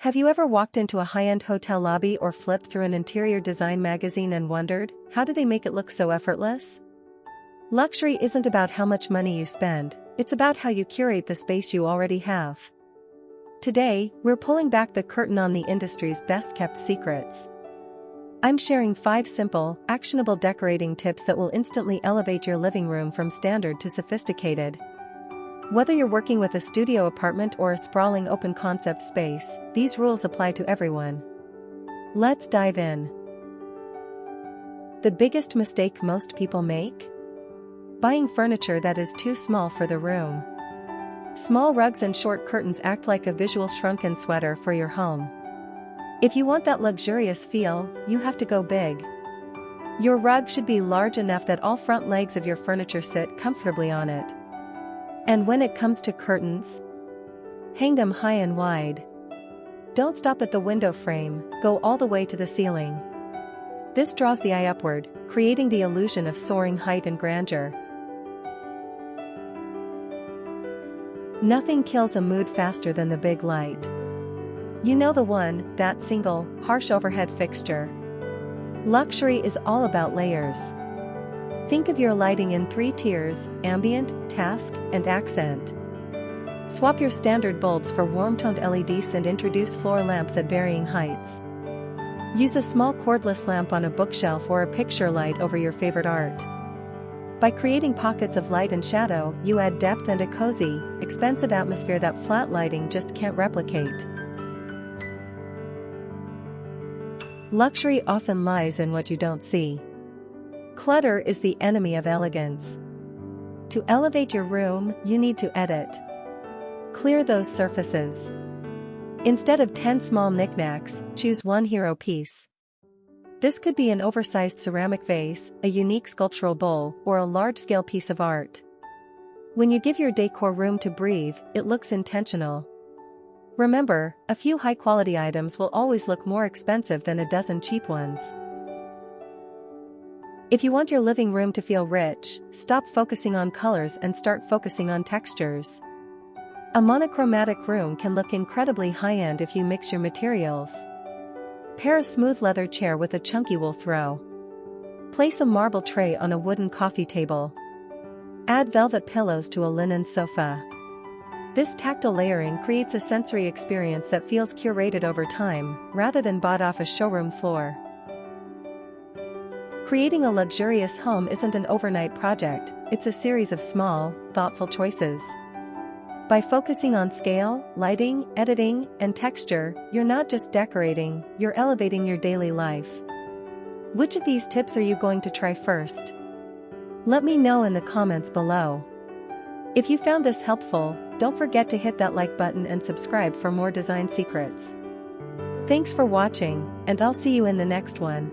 Have you ever walked into a high-end hotel lobby or flipped through an interior design magazine and wondered, how do they make it look so effortless? Luxury isn't about how much money you spend, it's about how you curate the space you already have. Today, we're pulling back the curtain on the industry's best-kept secrets. I'm sharing 5 simple, actionable decorating tips that will instantly elevate your living room from standard to sophisticated. Whether you're working with a studio apartment or a sprawling open-concept space, these rules apply to everyone. Let's dive in. The biggest mistake most people make? Buying furniture that is too small for the room. Small rugs and short curtains act like a visual shrunken sweater for your home. If you want that luxurious feel, you have to go big. Your rug should be large enough that all front legs of your furniture sit comfortably on it. And when it comes to curtains, hang them high and wide. Don't stop at the window frame, go all the way to the ceiling. This draws the eye upward, creating the illusion of soaring height and grandeur. Nothing kills a mood faster than the big light. You know the one, that single, harsh overhead fixture. Luxury is all about layers. Think of your lighting in 3 tiers: ambient, task, and accent. Swap your standard bulbs for warm-toned LEDs and introduce floor lamps at varying heights. Use a small cordless lamp on a bookshelf or a picture light over your favorite art. By creating pockets of light and shadow, you add depth and a cozy, expensive atmosphere that flat lighting just can't replicate. Luxury often lies in what you don't see. Clutter is the enemy of elegance. To elevate your room, you need to edit. Clear those surfaces. Instead of 10 small knickknacks, choose one hero piece. This could be an oversized ceramic vase, a unique sculptural bowl, or a large-scale piece of art. When you give your decor room to breathe, it looks intentional. Remember, a few high-quality items will always look more expensive than a dozen cheap ones. If you want your living room to feel rich, stop focusing on colors and start focusing on textures. A monochromatic room can look incredibly high-end if you mix your materials. Pair a smooth leather chair with a chunky wool throw. Place a marble tray on a wooden coffee table. Add velvet pillows to a linen sofa. This tactile layering creates a sensory experience that feels curated over time, rather than bought off a showroom floor. Creating a luxurious home isn't an overnight project, it's a series of small, thoughtful choices. By focusing on scale, lighting, editing, and texture, you're not just decorating, you're elevating your daily life. Which of these tips are you going to try first? Let me know in the comments below. If you found this helpful, don't forget to hit that like button and subscribe for more design secrets. Thanks for watching, and I'll see you in the next one.